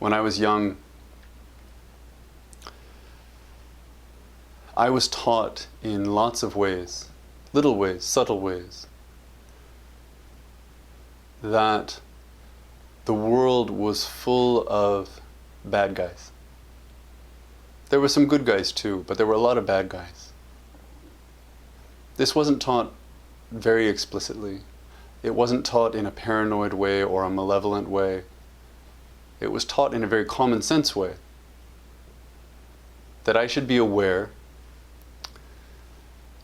When I was young, I was taught in lots of ways, little ways, subtle ways, that the world was full of bad guys. There were some good guys too, but there were a lot of bad guys. This wasn't taught very explicitly. It wasn't taught in a paranoid way or a malevolent way. It was taught in a very common sense way. That I should be aware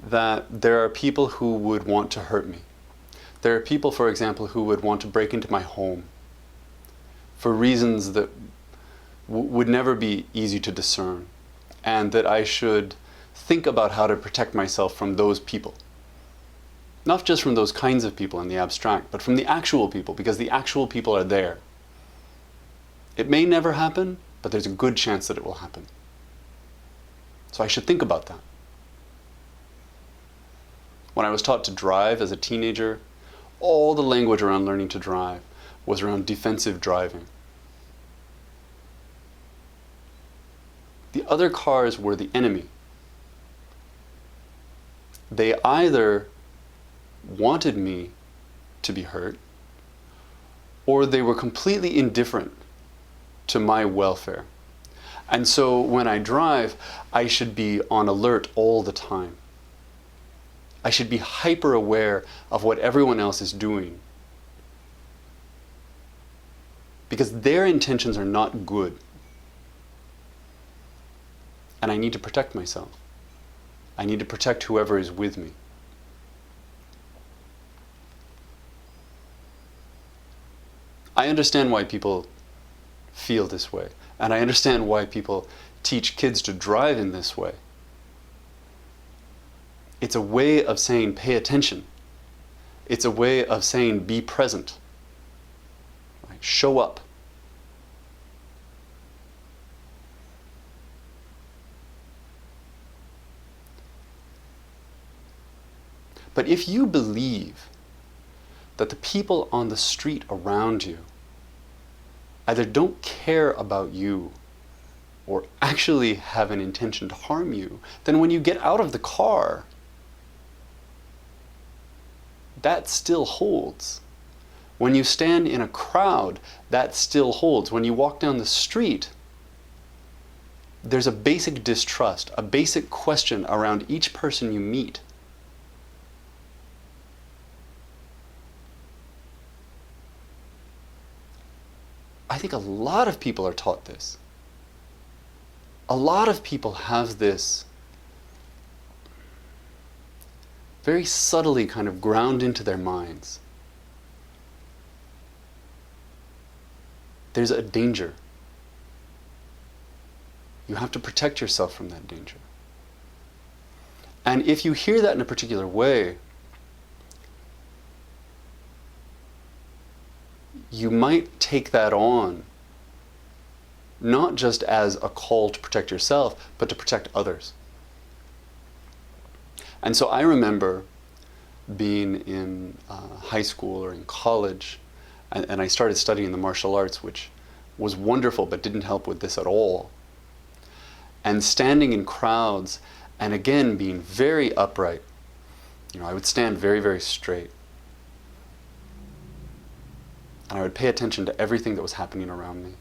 that there are people who would want to hurt me. There are people, for example, who would want to break into my home for reasons that would never be easy to discern, and that I should think about how to protect myself from those people. Not just from those kinds of people in the abstract, but from the actual people, because the actual people are there. It may never happen, but there's a good chance that it will happen. So I should think about that. When I was taught to drive as a teenager, all the language around learning to drive was around defensive driving. The other cars were the enemy. They either wanted me to be hurt, or they were completely indifferent to my welfare. And so when I drive, I should be on alert all the time. I should be hyper aware of what everyone else is doing, because their intentions are not good. And I need to protect myself. I need to protect whoever is with me. I understand why people feel this way, and I understand why people teach kids to drive in this way. It's a way of saying pay attention. It's a way of saying be present. Right? Show up. But if you believe that the people on the street around you either don't care about you or actually have an intention to harm you, then when you get out of the car, that still holds. When you stand in a crowd, that still holds. When you walk down the street, there's a basic distrust, a basic question around each person you meet. I think a lot of people are taught this. A lot of people have this very subtly kind of ground into their minds. There's a danger. You have to protect yourself from that danger. And if you hear that in a particular way, you might take that on, not just as a call to protect yourself, but to protect others. And so I remember being in high school or in college, and I started studying the martial arts, which was wonderful but didn't help with this at all. And standing in crowds, and again being very upright. You know, I would stand very, very straight. And I would pay attention to everything that was happening around me.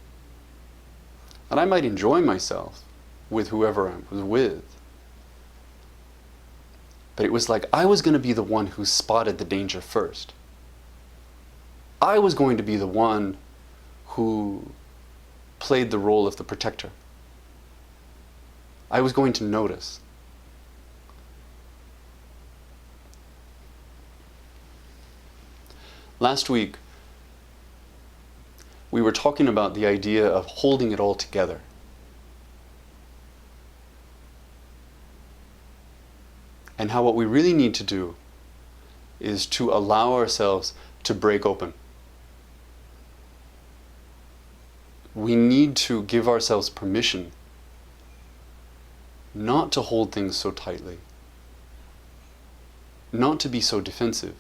And I might enjoy myself with whoever I was with. But it was like I was going to be the one who spotted the danger first. I was going to be the one who played the role of the protector. I was going to notice. Last week, we were talking about the idea of holding it all together. And how what we really need to do is to allow ourselves to break open. We need to give ourselves permission not to hold things so tightly, not to be so defensive,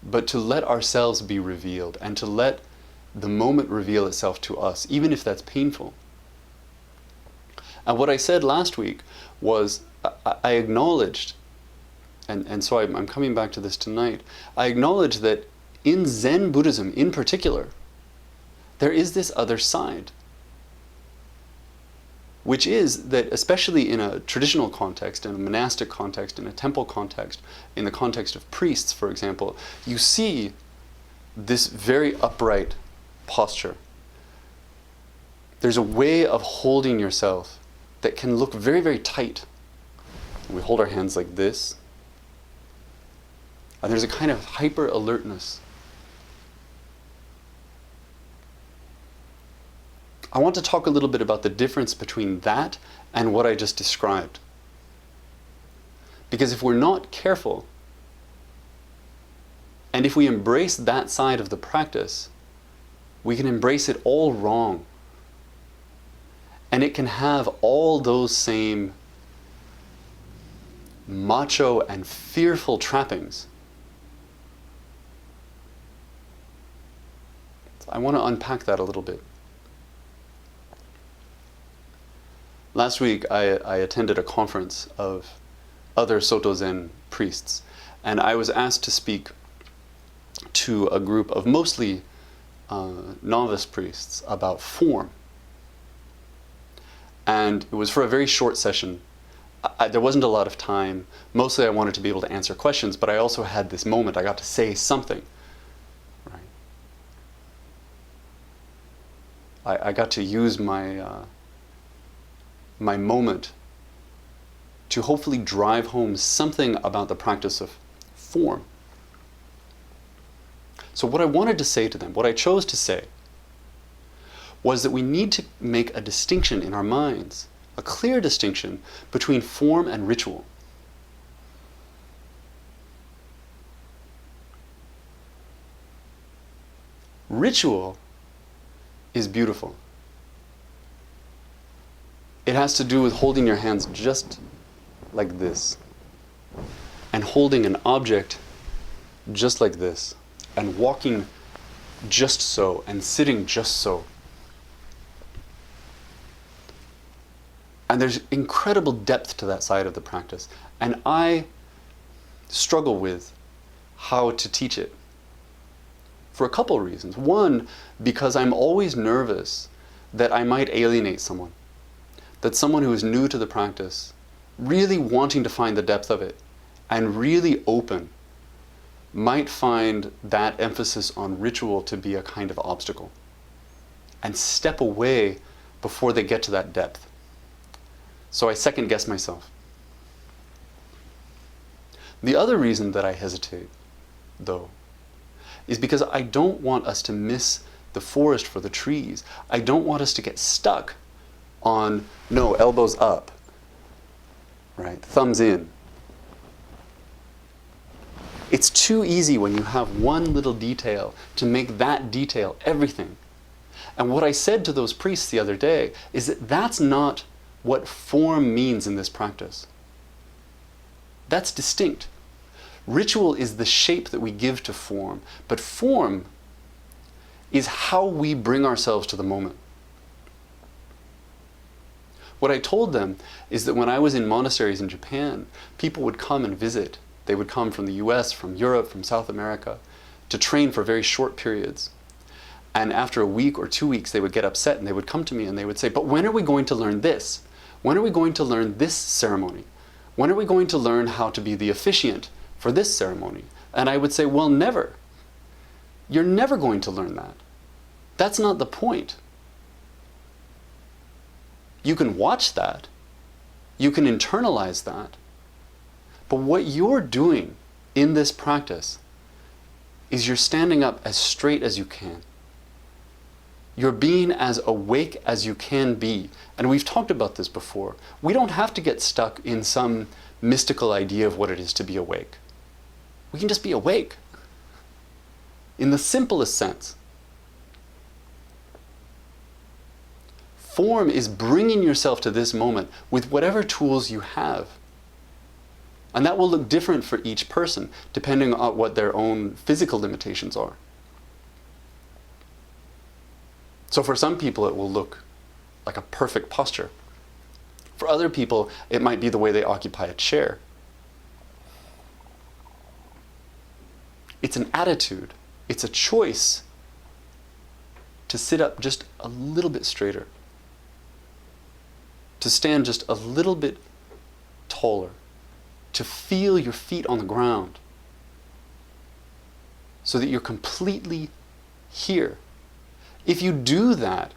but to let ourselves be revealed and to let the moment reveal itself to us, even if that's painful. And what I said last week was, I acknowledged, and so I'm coming back to this tonight, I acknowledge that in Zen Buddhism in particular, there is this other side, which is that especially in a traditional context, in a monastic context, in a temple context, in the context of priests, for example, you see this very upright posture. There's a way of holding yourself that can look very, very tight. We hold our hands like this. And there's a kind of hyper alertness. I want to talk a little bit about the difference between that and what I just described. Because if we're not careful, and if we embrace that side of the practice, we can embrace it all wrong. And it can have all those same macho and fearful trappings. I want to unpack that a little bit. Last week, I attended a conference of other Soto Zen priests, and I was asked to speak to a group of mostly novice priests about form. And it was for a very short session. There wasn't a lot of time. Mostly I wanted to be able to answer questions, but I also had this moment. I got to say something. Right? I got to use my my moment to hopefully drive home something about the practice of form. So what I wanted to say to them, what I chose to say, was that we need to make a distinction in our minds, a clear distinction between form and ritual. Ritual is beautiful. It has to do with holding your hands just like this, and holding an object just like this, and walking just so, and sitting just so. And there's incredible depth to that side of the practice. And I struggle with how to teach it for a couple of reasons. One, because I'm always nervous that I might alienate someone. That someone who is new to the practice, really wanting to find the depth of it, and really open, might find that emphasis on ritual to be a kind of obstacle, and step away before they get to that depth. So I second guess myself. The other reason that I hesitate, though, is because I don't want us to miss the forest for the trees. I don't want us to get stuck on, no, elbows up, right? Thumbs in. It's too easy when you have one little detail to make that detail everything. And what I said to those priests the other day is that that's not what form means in this practice. That's distinct. Ritual is the shape that we give to form, but form is how we bring ourselves to the moment. What I told them is that when I was in monasteries in Japan, people would come and visit. They would come from the US, from Europe, from South America, to train for very short periods. And after a week or 2 weeks, they would get upset and they would come to me and they would say, but when are we going to learn this? When are we going to learn this ceremony? When are we going to learn how to be the officiant for this ceremony? And I would say, well, never. You're never going to learn that. That's not the point. You can watch that. You can internalize that. But what you're doing in this practice is you're standing up as straight as you can. You're being as awake as you can be. And we've talked about this before. We don't have to get stuck in some mystical idea of what it is to be awake. We can just be awake. In the simplest sense. Form is bringing yourself to this moment with whatever tools you have. And that will look different for each person, depending on what their own physical limitations are. So for some people, it will look like a perfect posture. For other people, it might be the way they occupy a chair. It's an attitude. It's a choice to sit up just a little bit straighter, to stand just a little bit taller, to feel your feet on the ground so that you're completely here. If you do that,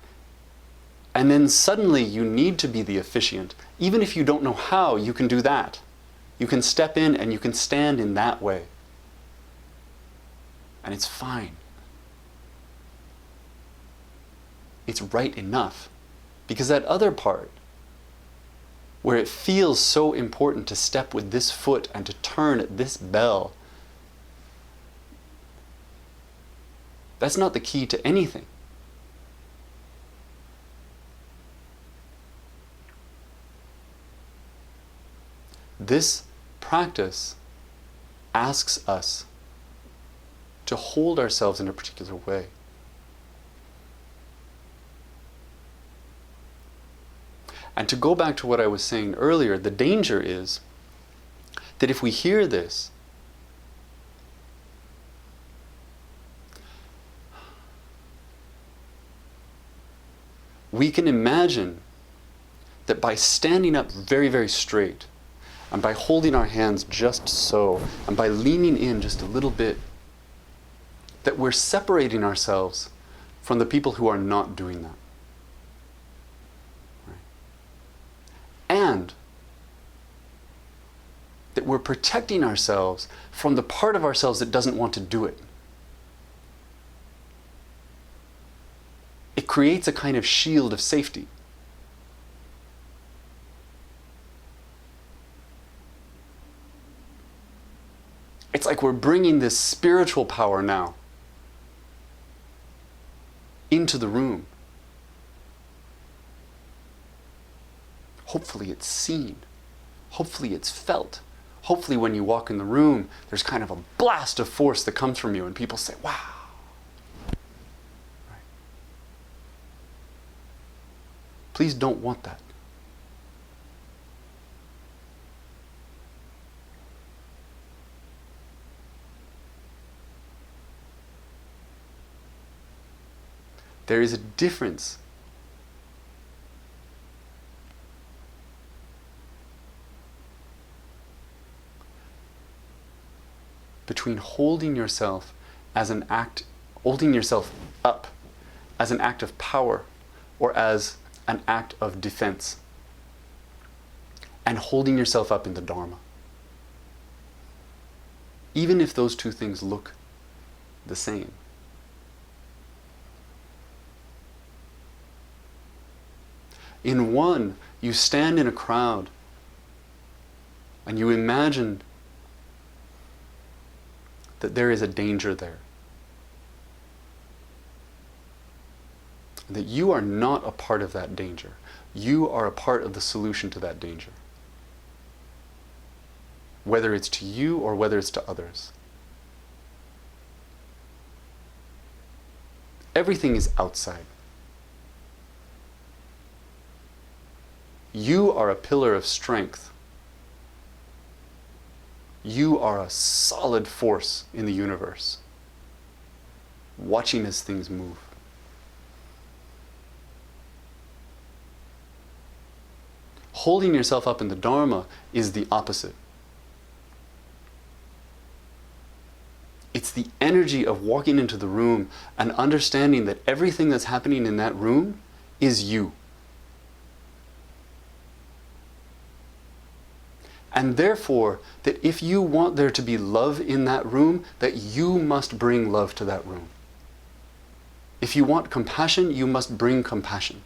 and then suddenly you need to be the officiant, even if you don't know how, you can do that. You can step in and you can stand in that way. And it's fine. It's right enough. Because that other part, where it feels so important to step with this foot and to turn at this bell, that's not the key to anything. This practice asks us to hold ourselves in a particular way. And to go back to what I was saying earlier, the danger is that if we hear this, we can imagine that by standing up very, very straight, and by holding our hands just so, and by leaning in just a little bit, that we're separating ourselves from the people who are not doing that. Right? And that we're protecting ourselves from the part of ourselves that doesn't want to do it. It creates a kind of shield of safety. It's like we're bringing this spiritual power now into the room. Hopefully it's seen. Hopefully it's felt. Hopefully when you walk in the room, there's kind of a blast of force that comes from you and people say, wow. Right. Please don't want that. There is a difference between holding yourself as an act, holding yourself up as an act of power or as an act of defense, and holding yourself up in the Dharma. Even if those two things look the same. In one, you stand in a crowd and you imagine that there is a danger there. That you are not a part of that danger. You are a part of the solution to that danger. Whether it's to you or whether it's to others. Everything is outside. You are a pillar of strength. You are a solid force in the universe, watching as things move. Holding yourself up in the Dharma is the opposite. It's the energy of walking into the room and understanding that everything that's happening in that room is you. And therefore, that if you want there to be love in that room, that you must bring love to that room. If you want compassion, you must bring compassion.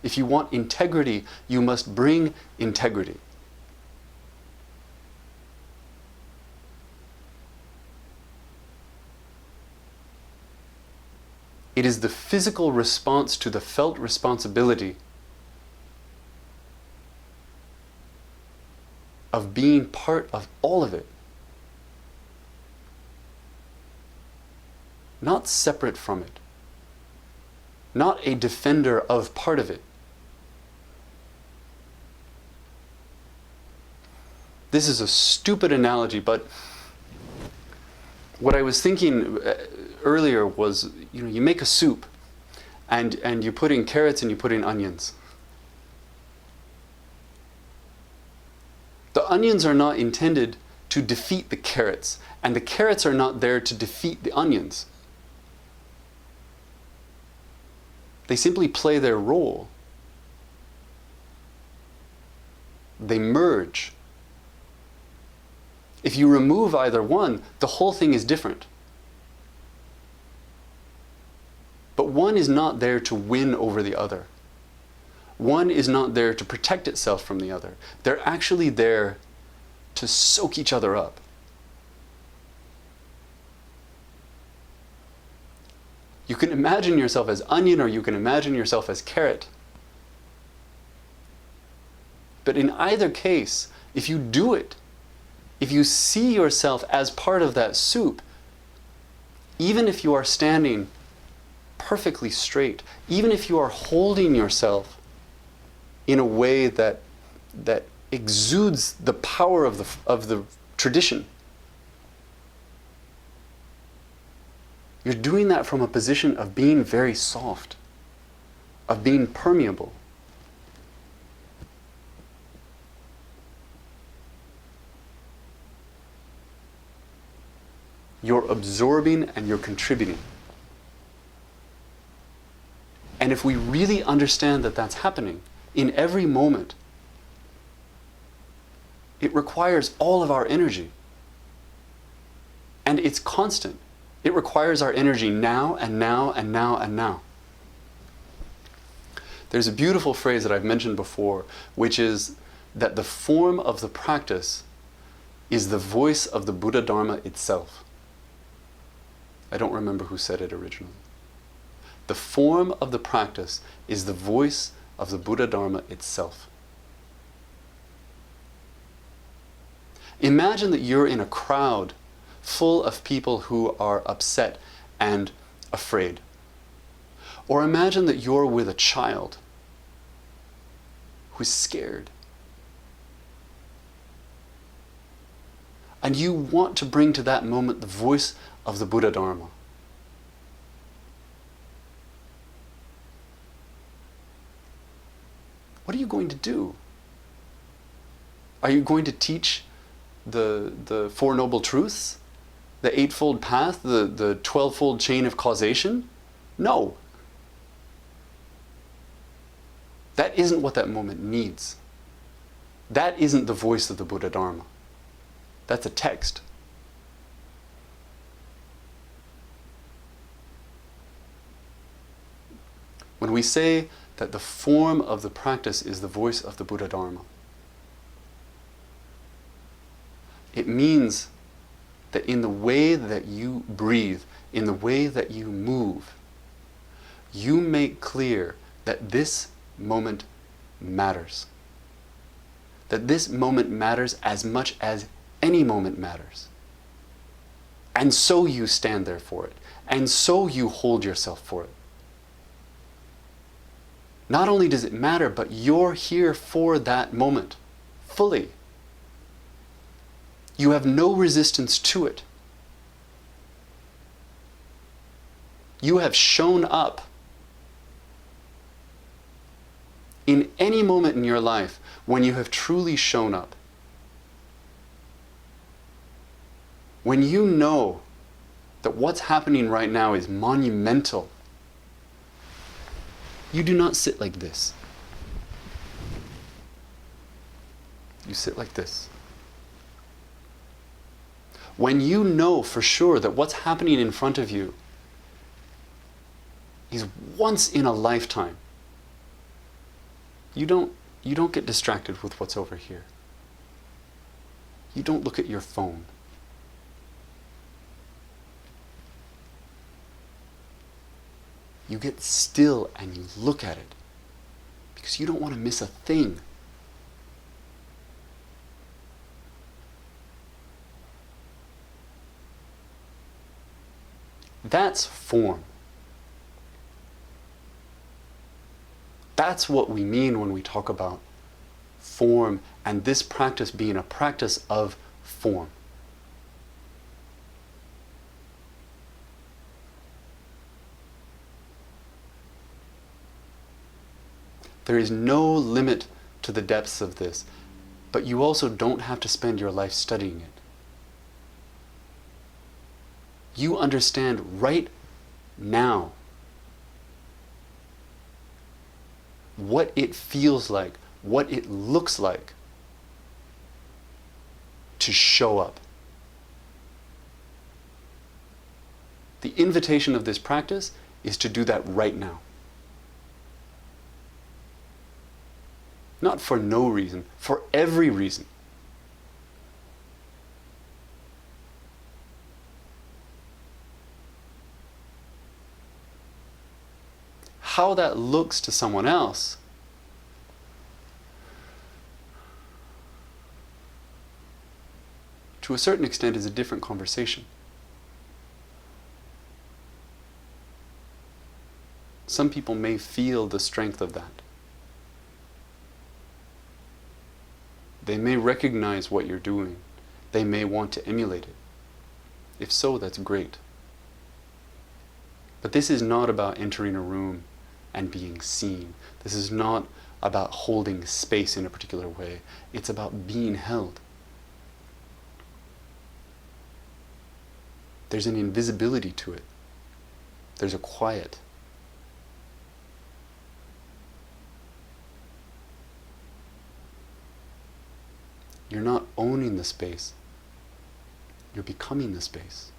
If you want integrity, you must bring integrity. It is the physical response to the felt responsibility of being part of all of it. Not separate from it. not a defender of part of it. This is a stupid analogy, but what I was thinking earlier was, you make a soup and you put in carrots and you put in onions. The onions are not intended to defeat the carrots, and the carrots are not there to defeat the onions. They simply play their role. They merge. If you remove either one, the whole thing is different. But one is not there to win over the other. One is not there to protect itself from the other. They're actually there to soak each other up. You can imagine yourself as onion, or you can imagine yourself as carrot. But in either case, if you do it, if you see yourself as part of that soup, even if you are standing perfectly straight, even if you are holding yourself in a way that exudes the power of the tradition, you're doing that from a position of being very soft, of being permeable. You're absorbing and you're contributing. And if we really understand that that's happening in every moment, it requires all of our energy. And it's constant. It requires our energy now and now and now and now. There's a beautiful phrase that I've mentioned before, which is that the form of the practice is the voice of the Buddha Dharma itself. I don't remember who said it originally. The form of the practice is the voice of the Buddha Dharma itself. Imagine that you're in a crowd full of people who are upset and afraid. Or imagine that you're with a child who's scared. And you want to bring to that moment the voice of the Buddha Dharma. What are you going to do? Are you going to teach the Four Noble Truths? The Eightfold Path? The 12-fold chain of causation? No. That isn't what that moment needs. That isn't the voice of the Buddha Dharma. That's a text. When we say that the form of the practice is the voice of the Buddha Dharma, it means that in the way that you breathe, in the way that you move, you make clear that this moment matters. That this moment matters as much as any moment matters. And so you stand there for it. And so you hold yourself for it. Not only does it matter, but you're here for that moment, fully. You have no resistance to it. You have shown up in any moment in your life when you have truly shown up. When you know that what's happening right now is monumental, you do not sit like this. You sit like this. When you know for sure that what's happening in front of you is once in a lifetime, you don't get distracted with what's over here. You don't look at your phone. You get still and you look at it because you don't want to miss a thing. That's form. That's what we mean when we talk about form, and this practice being a practice of form. There is no limit to the depths of this, but you also don't have to spend your life studying it. You understand right now what it feels like, what it looks like to show up. The invitation of this practice is to do that right now. Not for no reason, for every reason. How that looks to someone else to a certain extent is a different conversation. Some people may feel the strength of that. They may recognize what you're doing. They may want to emulate it. If so, that's great. But this is not about entering a room and being seen. This is not about holding space in a particular way. It's about being held. There's an invisibility to it. There's a quiet. You're not owning the space. You're becoming the space.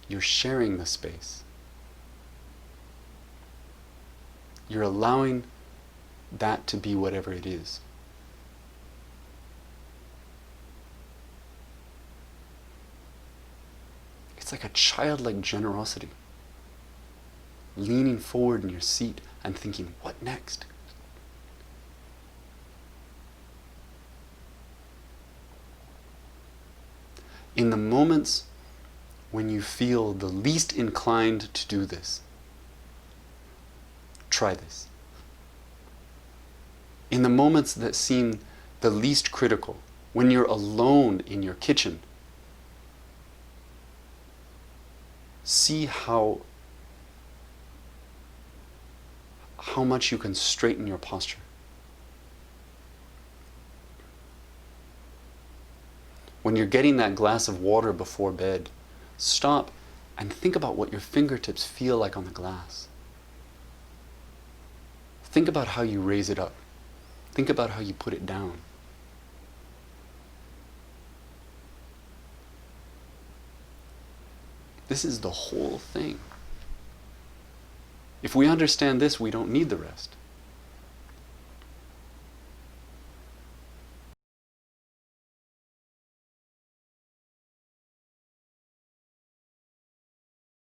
You're sharing the space. You're allowing that to be whatever it is. It's like a childlike generosity. Leaning forward in your seat and thinking, what next? In the moments when you feel the least inclined to do this, try this. In the moments that seem the least critical, when you're alone in your kitchen, see how much you can straighten your posture. When you're getting that glass of water before bed, stop and think about what your fingertips feel like on the glass. Think about how you raise it up. Think about how you put it down. This is the whole thing. If we understand this, we don't need the rest.